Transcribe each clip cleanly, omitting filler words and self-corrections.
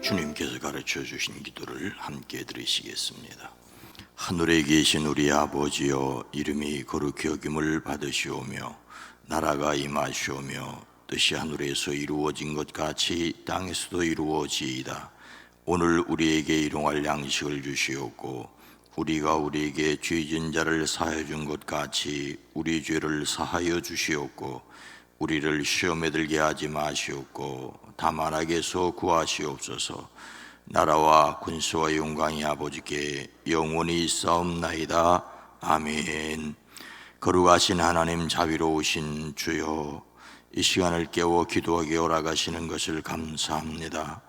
주님께서 가르쳐 주신 기도를 함께 들으시겠습니다. 하늘에 계신 우리 아버지여, 이름이 거룩히 여김을 받으시오며 나라가 임하시오며 뜻이 하늘에서 이루어진 것 같이 땅에서도 이루어지이다. 오늘 우리에게 일용할 양식을 주시옵고 우리가 우리에게 죄 지은 자를 사하여 준 것 같이 우리 죄를 사하여 주시옵고 우리를 시험에 들게 하지 마시옵고 다만 악에서 구하시옵소서. 나라와 군수와 영광이 아버지께 영원히 있사옵나이다. 아멘. 거룩하신 하나님, 자비로우신 주여, 이 시간을 깨워 기도하게 허락하시는 것을 감사합니다.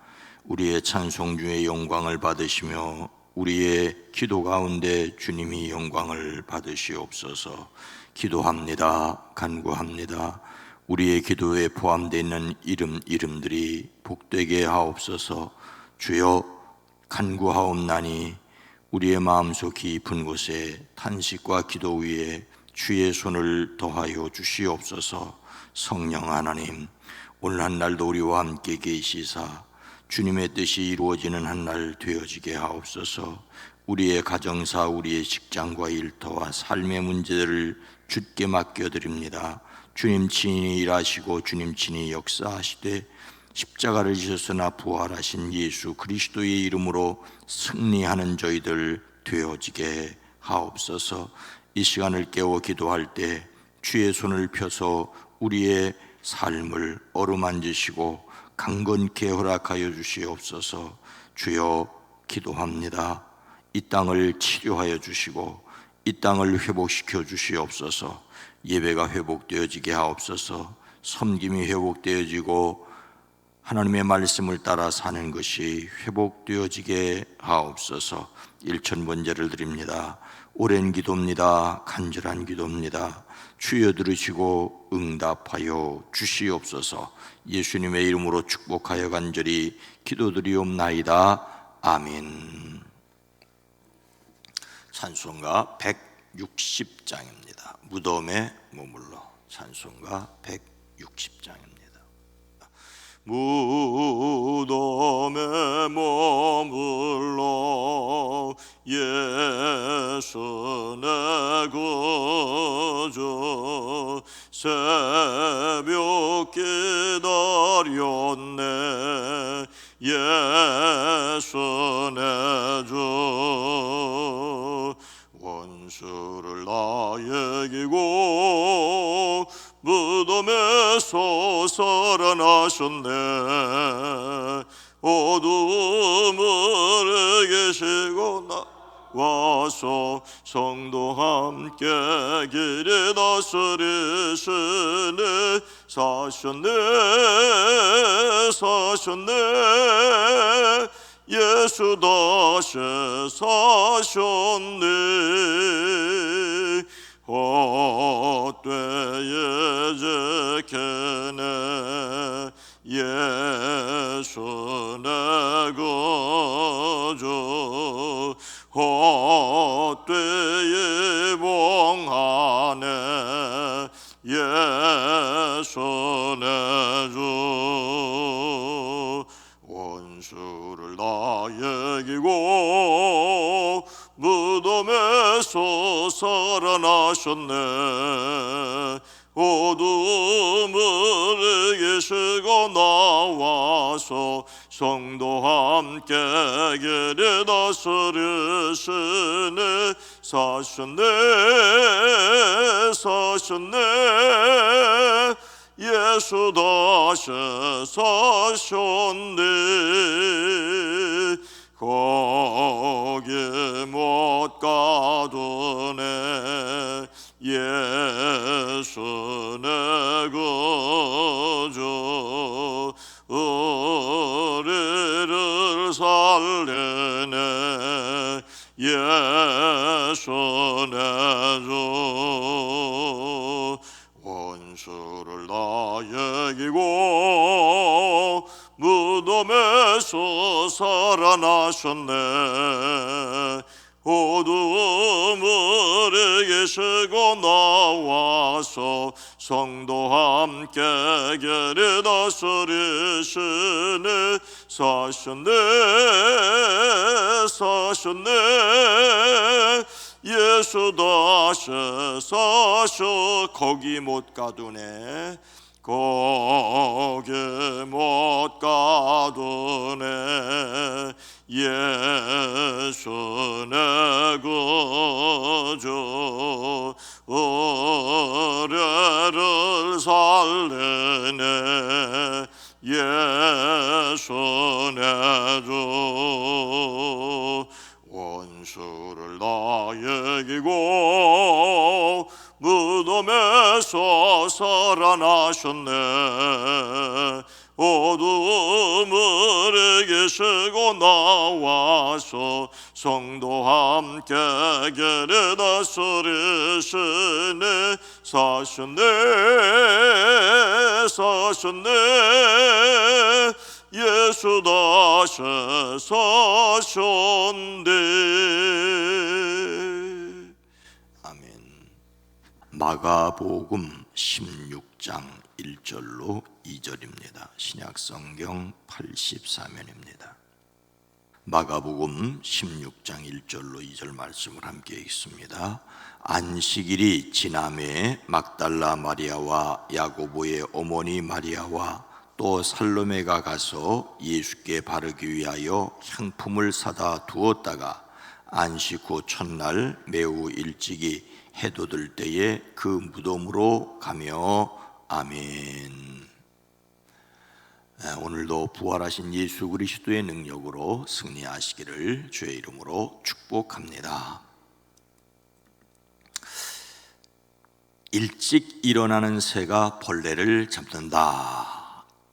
우리의 찬송 중에 영광을 받으시며 우리의 기도 가운데 주님이 영광을 받으시옵소서. 기도합니다. 간구합니다. 우리의 기도에 포함되어 있는 이름들이 복되게 하옵소서. 주여, 간구하옵나니 우리의 마음속 깊은 곳에 탄식과 기도 위에 주의 손을 더하여 주시옵소서. 성령 하나님, 오늘 한 날도 우리와 함께 계시사 주님의 뜻이 이루어지는 한 날 되어지게 하옵소서. 우리의 가정사, 우리의 직장과 일터와 삶의 문제들을 주께 맡겨드립니다. 주님 친히 일하시고 주님 친히 역사하시되 십자가를 지셨으나 부활하신 예수 그리스도의 이름으로 승리하는 저희들 되어지게 하옵소서. 이 시간을 깨워 기도할 때 주의 손을 펴서 우리의 삶을 어루만지시고 강건케 허락하여 주시옵소서. 주여, 기도합니다. 이 땅을 치료하여 주시고 이 땅을 회복시켜 주시옵소서. 예배가 회복되어지게 하옵소서. 섬김이 회복되어지고 하나님의 말씀을 따라 사는 것이 회복되어지게 하옵소서. 일천번제를 드립니다. 오랜 기도입니다. 간절한 기도입니다. 주여 들으시고 응답하여 주시옵소서. 예수님의 이름으로 축복하여 간절히 기도드리옵나이다. 아멘. 찬송가 160장입니다. 무덤에 머물러. 찬송가 160장입니다. 무덤에 머물러 예수 내 구주 새벽 기다렸네. 예수 내 주 원수를 나에게 이기고 무덤에서 살아나셨네. 어둠을 계시고 나와서 성도 함께 길에 다스리시네. 사셨네 예수 다시 사셨네. 헛되이 지키네. 예수 내 구주 헛되이 봉하네. 예수 내 주 원수를 나에게 이기고 무덤에서 살아나셨네. 어둠을 이기시고 나와서 성도 함께 길에 다스리시네. 사셨네 예수 다시 사셨네. 거기 못 가두네. 예수 내 구주 우리를 살리네. 예수 내 주 원수를 나에게 이기고 무덤에서 살아나셨네. 어두움을 이기시고 나와서 성도 함께 길을 다스리시니 사셨네 예수 다시 사셔 거기 못 가두네 거기 못 가두네 예수 내 구주 의뢰를 살리네 예수 내 주 원수를 다 이기고 무덤에서 살아나셨네 어두움을 이기시고 나와서 성도 함께 길을 다스리시니 사셨네 예수 다시 사셨네. 아멘. 마가복음 16장 1절로 2절입니다. 신약성경 84면입니다. 마가복음 16장 1절로 2절 말씀을 함께 읽습니다. 안식일이 지남에 막달라 마리아와 야고보의 어머니 마리아와 또 살로메가 가서 예수께 바르기 위하여 향품을 사다 두었다가 안식 후 첫날 매우 일찍이 해돋을 때에 그 무덤으로 가며 아멘. 오늘도 부활하신 예수 그리스도의 능력으로 승리하시기를 주의 이름으로 축복합니다. 일찍 일어나는 새가 벌레를 잡는다.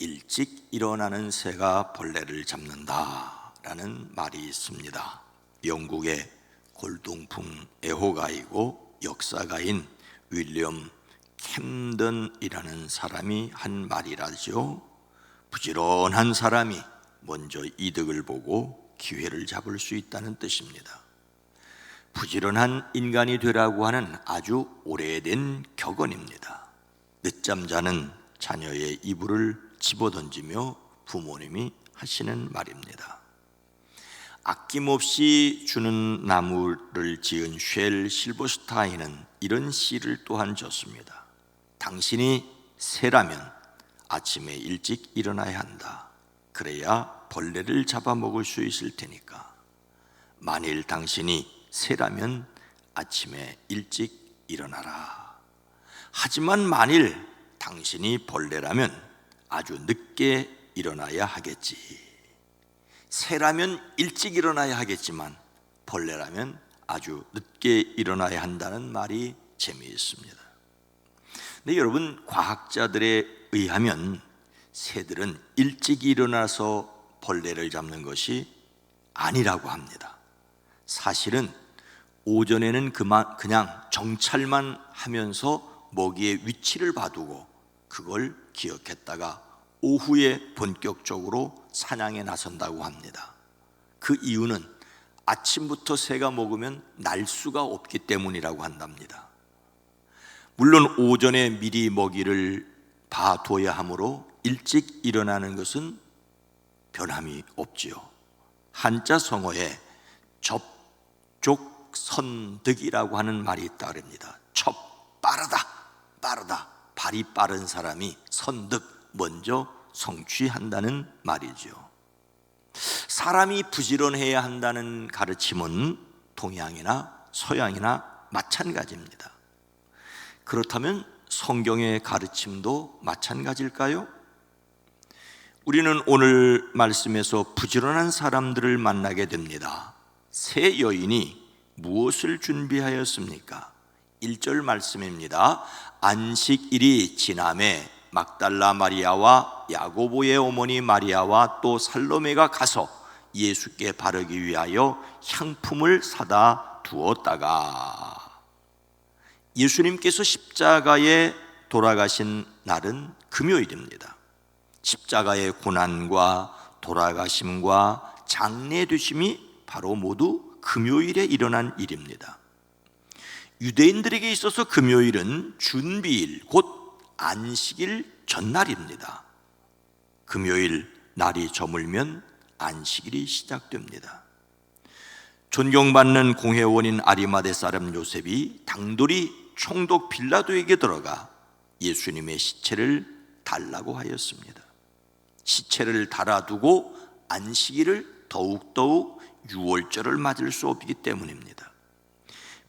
일찍 일어나는 새가 벌레를 잡는다 라는 말이 있습니다. 영국의 골동품 애호가이고 역사가인 윌리엄 캠든이라는 사람이 한 말이라죠. 부지런한 사람이 먼저 이득을 보고 기회를 잡을 수 있다는 뜻입니다. 부지런한 인간이 되라고 하는 아주 오래된 격언입니다. 늦잠 자는 자녀의 이불을 집어던지며 부모님이 하시는 말입니다. 아낌없이 주는 나무를 지은 쉘 실버스타인은 이런 시를 또한 졌습니다. 당신이 새라면 아침에 일찍 일어나야 한다. 그래야 벌레를 잡아먹을 수 있을 테니까. 만일 당신이 새라면 아침에 일찍 일어나라. 하지만 만일 당신이 벌레라면 아주 늦게 일어나야 하겠지. 새라면 일찍 일어나야 하겠지만 벌레라면 아주 늦게 일어나야 한다는 말이 재미있습니다. 근데 여러분, 과학자들에 의하면 새들은 일찍 일어나서 벌레를 잡는 것이 아니라고 합니다. 사실은 오전에는 그냥 정찰만 하면서 먹이의 위치를 봐두고 그걸 기억했다가 오후에 본격적으로 사냥에 나선다고 합니다. 그 이유는 아침부터 새가 먹으면 날 수가 없기 때문이라고 한답니다. 물론 오전에 미리 먹이를 봐둬야 하므로 일찍 일어나는 것은 변함이 없지요. 한자 성어에 접촉선득이라고 하는 말이 있다 그럽니다. 빠르다. 발이 빠른 사람이 선득, 먼저 성취한다는 말이죠. 사람이 부지런해야 한다는 가르침은 동양이나 서양이나 마찬가지입니다. 그렇다면 성경의 가르침도 마찬가지일까요? 우리는 오늘 말씀에서 부지런한 사람들을 만나게 됩니다. 세 여인이 무엇을 준비하였습니까? 1절 말씀입니다. 안식일이 지남에 막달라 마리아와 야고보의 어머니 마리아와 또 살로메가 가서 예수께 바르기 위하여 향품을 사다 두었다가, 예수님께서 십자가에 돌아가신 날은 금요일입니다. 십자가의 고난과 돌아가심과 장례되심이 바로 모두 금요일에 일어난 일입니다. 유대인들에게 있어서 금요일은 준비일, 곧 안식일 전날입니다. 금요일 날이 저물면 안식일이 시작됩니다. 존경받는 공회원인 아리마대 사람 요셉이 당돌이 총독 빌라도에게 들어가 예수님의 시체를 달라고 하였습니다. 시체를 달아두고 안식일을 더욱더욱 유월절을 맞을 수 없기 때문입니다.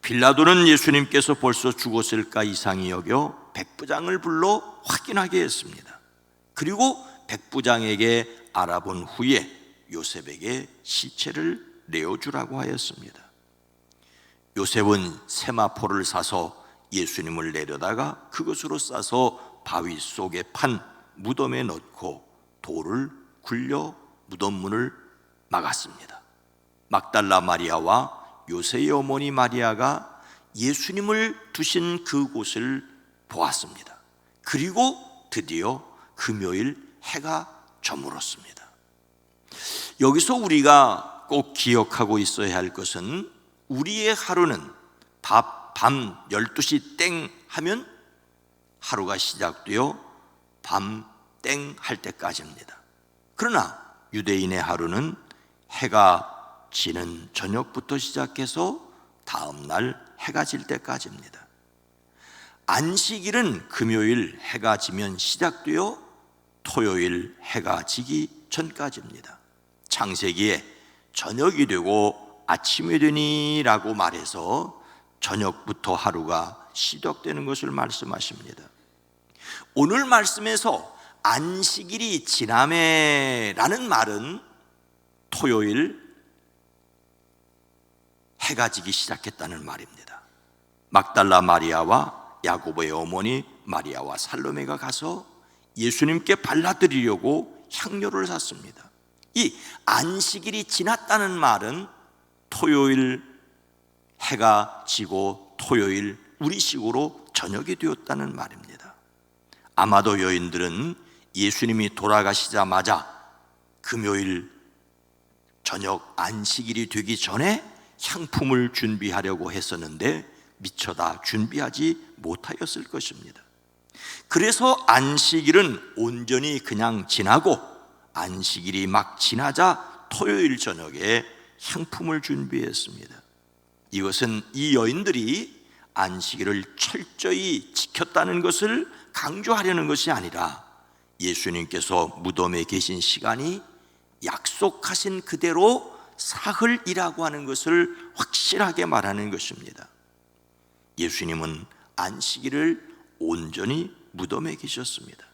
빌라도는 예수님께서 벌써 죽었을까 이상히 여겨 백부장을 불러 확인하게 했습니다. 그리고 백부장에게 알아본 후에 요셉에게 시체를 내어주라고 하였습니다. 요셉은 세마포를 사서 예수님을 내려다가 그것으로 싸서 바위 속에 판 무덤에 넣고 돌을 굴려 무덤 문을 막았습니다. 막달라 마리아와 요새의 어머니 마리아가 예수님을 두신 그곳을 보았습니다. 그리고 드디어 금요일 해가 저물었습니다. 여기서 우리가 꼭 기억하고 있어야 할 것은 우리의 하루는 밤 12시 땡 하면 하루가 시작되어 밤 땡 할 때까지입니다. 그러나 유대인의 하루는 해가 지는 저녁부터 시작해서 다음 날 해가 질 때까지입니다. 안식일은 금요일 해가 지면 시작되어 토요일 해가 지기 전까지입니다. 창세기에 저녁이 되고 아침이 되니라고 말해서 저녁부터 하루가 시작되는 것을 말씀하십니다. 오늘 말씀에서 안식일이 지나매라는 말은 토요일 해가 지기 시작했다는 말입니다. 막달라 마리아와 야고보의 어머니 마리아와 살로메가 가서 예수님께 발라드리려고 향료를 샀습니다. 이 안식일이 지났다는 말은 토요일 해가 지고 토요일 우리식으로 저녁이 되었다는 말입니다. 아마도 여인들은 예수님이 돌아가시자마자 금요일 저녁 안식일이 되기 전에 향품을 준비하려고 했었는데 미처 다 준비하지 못하였을 것입니다. 그래서 안식일은 온전히 그냥 지나고 안식일이 막 지나자 토요일 저녁에 향품을 준비했습니다. 이것은 이 여인들이 안식일을 철저히 지켰다는 것을 강조하려는 것이 아니라 예수님께서 무덤에 계신 시간이 약속하신 그대로 사흘이라고 하는 것을 확실하게 말하는 것입니다. 예수님은 안식일을 온전히 무덤에 계셨습니다.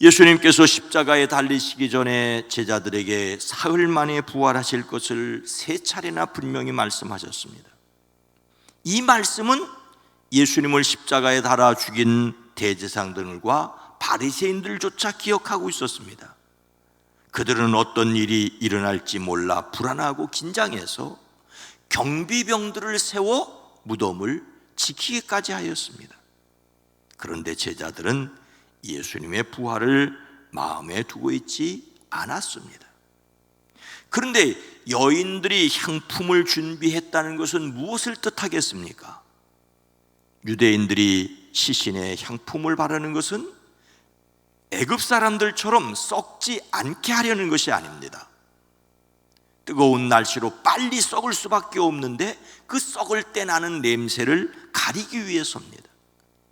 예수님께서 십자가에 달리시기 전에 제자들에게 사흘 만에 부활하실 것을 3차례나 분명히 말씀하셨습니다. 이 말씀은 예수님을 십자가에 달아 죽인 대제사장들과 바리새인들조차 기억하고 있었습니다. 그들은 어떤 일이 일어날지 몰라 불안하고 긴장해서 경비병들을 세워 무덤을 지키기까지 하였습니다. 그런데 제자들은 예수님의 부활을 마음에 두고 있지 않았습니다. 그런데 여인들이 향품을 준비했다는 것은 무엇을 뜻하겠습니까? 유대인들이 시신에 향품을 바르는 것은 애굽 사람들처럼 썩지 않게 하려는 것이 아닙니다. 뜨거운 날씨로 빨리 썩을 수밖에 없는데 그 썩을 때 나는 냄새를 가리기 위해서입니다.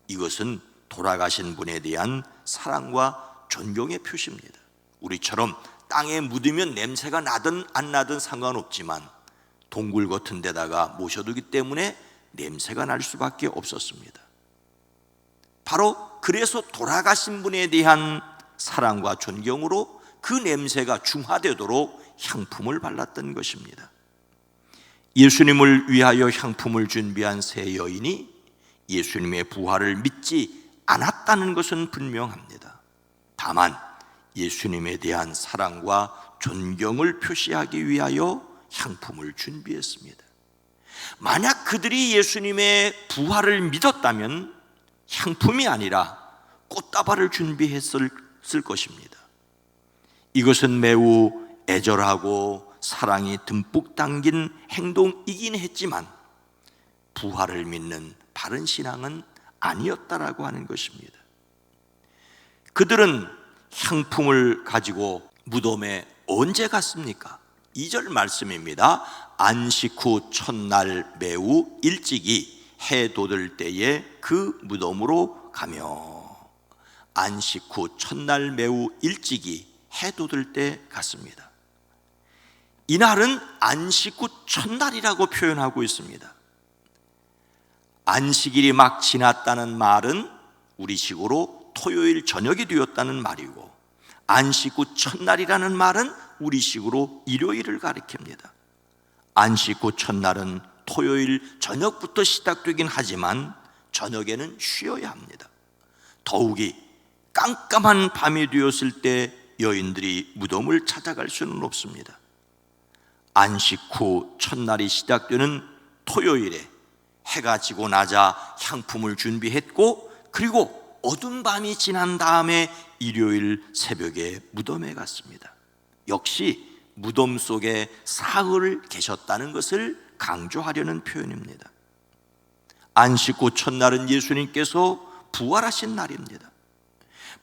이것은 돌아가신 분에 대한 사랑과 존경의 표시입니다. 우리처럼 땅에 묻으면 냄새가 나든 안 나든 상관없지만 동굴 같은 데다가 모셔두기 때문에 냄새가 날 수밖에 없었습니다. 바로 그래서 돌아가신 분에 대한 사랑과 존경으로 그 냄새가 중화되도록 향품을 발랐던 것입니다. 예수님을 위하여 향품을 준비한 세 여인이 예수님의 부활을 믿지 않았다는 것은 분명합니다. 다만 예수님에 대한 사랑과 존경을 표시하기 위하여 향품을 준비했습니다. 만약 그들이 예수님의 부활을 믿었다면 향품이 아니라 꽃다발을 준비했을 것입니다. 이것은 매우 애절하고 사랑이 듬뿍 담긴 행동이긴 했지만 부활을 믿는 바른 신앙은 아니었다라고 하는 것입니다. 그들은 향품을 가지고 무덤에 언제 갔습니까? 2절 말씀입니다. 안식 후 첫날 매우 일찍이 해 돋을 때에 그 무덤으로 가며, 안식 후 첫날 매우 일찍이 해 돋을 때 갔습니다. 이날은 안식 후 첫날이라고 표현하고 있습니다. 안식일이 막 지났다는 말은 우리식으로 토요일 저녁이 되었다는 말이고, 안식 후 첫날이라는 말은 우리식으로 일요일을 가리킵니다. 안식 후 첫날은 토요일 저녁부터 시작되긴 하지만 저녁에는 쉬어야 합니다. 더욱이 깜깜한 밤이 되었을 때 여인들이 무덤을 찾아갈 수는 없습니다. 안식 후 첫날이 시작되는 토요일에 해가 지고 나자 향품을 준비했고, 그리고 어두운 밤이 지난 다음에 일요일 새벽에 무덤에 갔습니다. 역시 무덤 속에 사흘 계셨다는 것을 강조하려는 표현입니다. 안식 후 첫날은 예수님께서 부활하신 날입니다.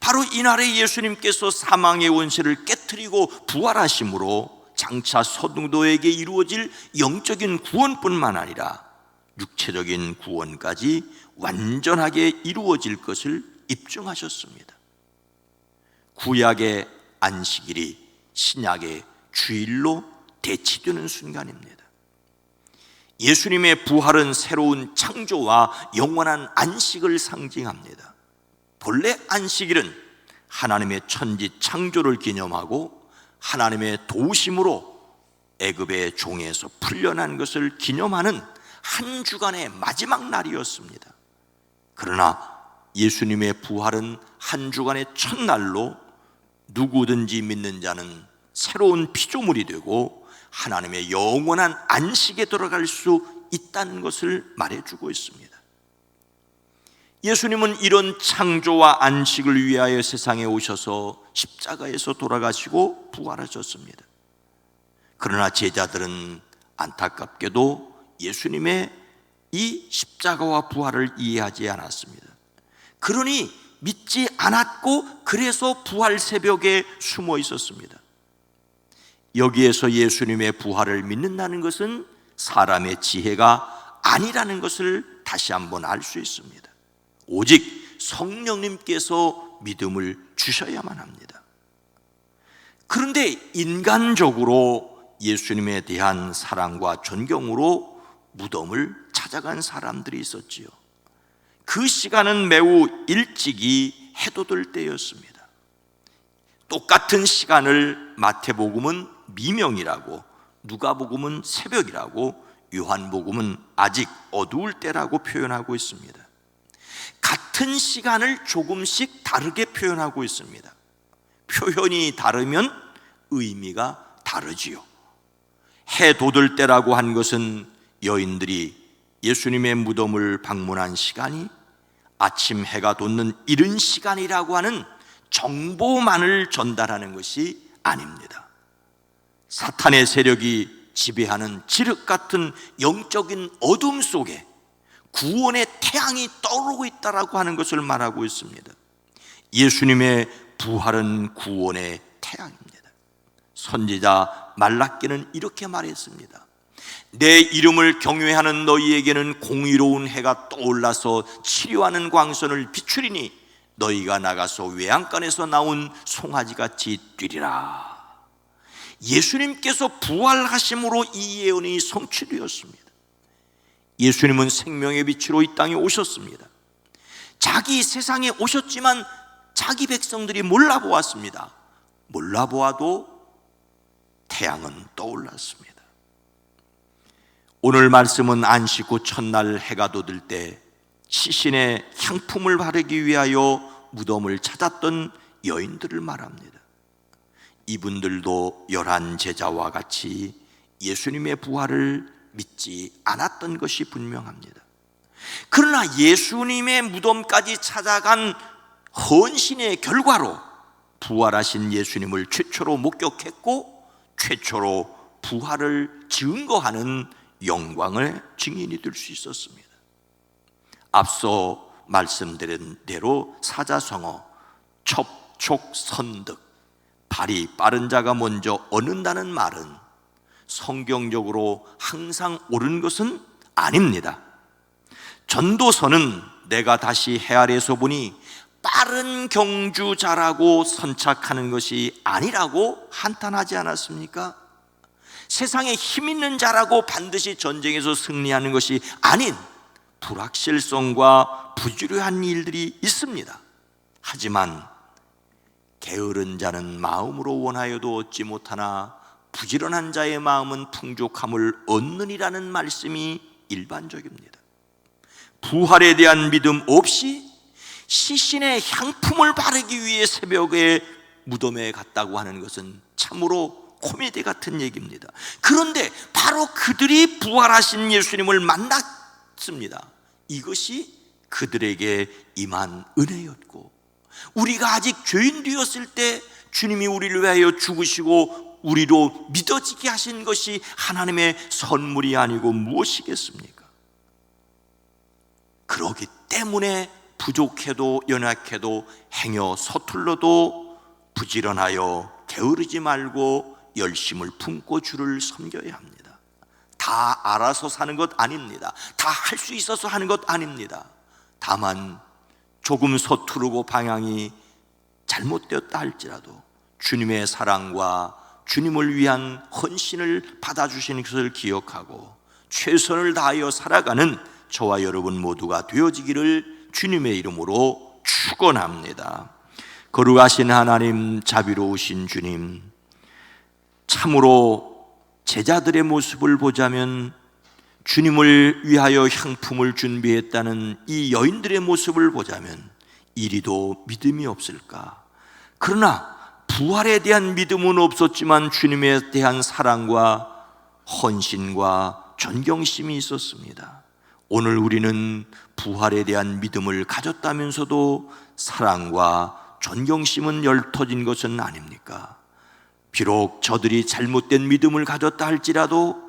바로 이날에 예수님께서 사망의 원세를 깨트리고 부활하심으로 장차 서등도에게 이루어질 영적인 구원뿐만 아니라 육체적인 구원까지 완전하게 이루어질 것을 입증하셨습니다. 구약의 안식일이 신약의 주일로 대치되는 순간입니다. 예수님의 부활은 새로운 창조와 영원한 안식을 상징합니다. 본래 안식일은 하나님의 천지 창조를 기념하고 하나님의 도우심으로 애굽의 종에서 풀려난 것을 기념하는 한 주간의 마지막 날이었습니다. 그러나 예수님의 부활은 한 주간의 첫날로 누구든지 믿는 자는 새로운 피조물이 되고 하나님의 영원한 안식에 들어갈 수 있다는 것을 말해주고 있습니다. 예수님은 이런 창조와 안식을 위하여 세상에 오셔서 십자가에서 돌아가시고 부활하셨습니다. 그러나 제자들은 안타깝게도 예수님의 이 십자가와 부활을 이해하지 않았습니다. 그러니 믿지 않았고, 그래서 부활 새벽에 숨어 있었습니다. 여기에서 예수님의 부활을 믿는다는 것은 사람의 지혜가 아니라는 것을 다시 한번 알 수 있습니다. 오직 성령님께서 믿음을 주셔야만 합니다. 그런데 인간적으로 예수님에 대한 사랑과 존경으로 무덤을 찾아간 사람들이 있었지요. 그 시간은 매우 일찍이 해돋을 때였습니다. 똑같은 시간을 마태복음은 미명이라고, 누가복음은 새벽이라고, 요한복음은 아직 어두울 때라고 표현하고 있습니다. 같은 시간을 조금씩 다르게 표현하고 있습니다. 표현이 다르면 의미가 다르지요. 해 돋을 때라고 한 것은 여인들이 예수님의 무덤을 방문한 시간이 아침 해가 돋는 이른 시간이라고 하는 정보만을 전달하는 것이 아닙니다. 사탄의 세력이 지배하는 지륵 같은 영적인 어둠 속에 구원의 태양이 떠오르고 있다라고 하는 것을 말하고 있습니다. 예수님의 부활은 구원의 태양입니다. 선지자 말라기는 이렇게 말했습니다. 내 이름을 경외하는 너희에게는 공의로운 해가 떠올라서 치료하는 광선을 비추리니 너희가 나가서 외양간에서 나온 송아지같이 뛰리라. 예수님께서 부활하심으로 이 예언이 성취되었습니다. 예수님은 생명의 빛으로 이 땅에 오셨습니다. 자기 세상에 오셨지만 자기 백성들이 몰라보았습니다. 몰라보아도 태양은 떠올랐습니다. 오늘 말씀은 안식 후 첫날 해가 돋을 때 시신의 향품을 바르기 위하여 무덤을 찾았던 여인들을 말합니다. 이분들도 11 제자와 같이 예수님의 부활을 믿지 않았던 것이 분명합니다. 그러나 예수님의 무덤까지 찾아간 헌신의 결과로 부활하신 예수님을 최초로 목격했고 최초로 부활을 증거하는 영광의 증인이 될 수 있었습니다. 앞서 말씀드린 대로 사자성어, 첩촉선득, 발이 빠른 자가 먼저 얻는다는 말은 성경적으로 항상 옳은 것은 아닙니다. 전도서는 내가 다시 헤아려서 보니 빠른 경주자라고 선착하는 것이 아니라고 한탄하지 않았습니까? 세상에 힘 있는 자라고 반드시 전쟁에서 승리하는 것이 아닌 불확실성과 부주의한 일들이 있습니다. 하지만 게으른 자는 마음으로 원하여도 얻지 못하나 부지런한 자의 마음은 풍족함을 얻느니라는 말씀이 일반적입니다. 부활에 대한 믿음 없이 시신의 향품을 바르기 위해 새벽에 무덤에 갔다고 하는 것은 참으로 코미디 같은 얘기입니다. 그런데 바로 그들이 부활하신 예수님을 만났습니다. 이것이 그들에게 임한 은혜였고, 우리가 아직 죄인 되었을 때 주님이 우리를 위하여 죽으시고 우리로 믿어지게 하신 것이 하나님의 선물이 아니고 무엇이겠습니까? 그러기 때문에 부족해도 연약해도 행여 서툴러도 부지런하여 게으르지 말고 열심을 품고 주를 섬겨야 합니다. 다 알아서 사는 것 아닙니다. 다 할 수 있어서 하는 것 아닙니다. 다만 조금 서투르고 방향이 잘못되었다 할지라도 주님의 사랑과 주님을 위한 헌신을 받아주시는 것을 기억하고 최선을 다하여 살아가는 저와 여러분 모두가 되어지기를 주님의 이름으로 축원합니다. 거룩하신 하나님, 자비로우신 주님, 참으로 제자들의 모습을 보자면 주님을 위하여 향품을 준비했다는 이 여인들의 모습을 보자면 이리도 믿음이 없을까? 그러나 부활에 대한 믿음은 없었지만 주님에 대한 사랑과 헌신과 존경심이 있었습니다. 오늘 우리는 부활에 대한 믿음을 가졌다면서도 사랑과 존경심은 엷터진 것은 아닙니까? 비록 저들이 잘못된 믿음을 가졌다 할지라도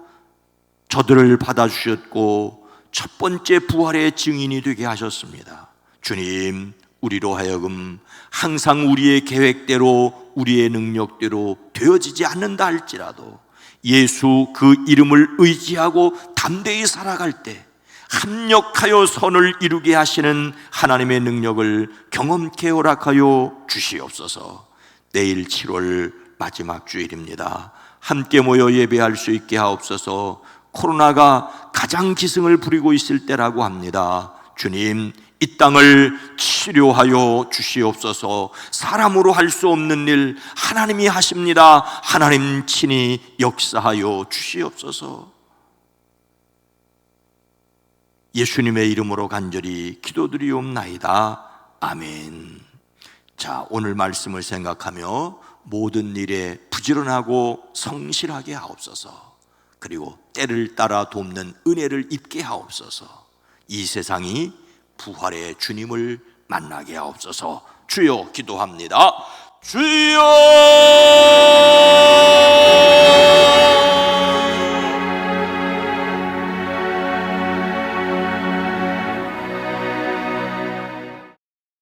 저들을 받아주셨고 첫 번째 부활의 증인이 되게 하셨습니다. 주님, 우리로 하여금 항상 우리의 계획대로 우리의 능력대로 되어지지 않는다 할지라도 예수 그 이름을 의지하고 담대히 살아갈 때 합력하여 선을 이루게 하시는 하나님의 능력을 경험케 허락하여 주시옵소서. 내일 7월 마지막 주일입니다. 함께 모여 예배할 수 있게 하옵소서. 코로나가 가장 기승을 부리고 있을 때라고 합니다. 주님, 이 땅을 치료하여 주시옵소서. 사람으로 할 수 없는 일 하나님이 하십니다. 하나님 친히 역사하여 주시옵소서. 예수님의 이름으로 간절히 기도드리옵나이다. 아멘. 자, 오늘 말씀을 생각하며 모든 일에 부지런하고 성실하게 하옵소서. 그리고 때를 따라 돕는 은혜를 입게 하옵소서. 이 세상이 부활의 주님을 만나게 하옵소서. 주여 기도합니다. 주여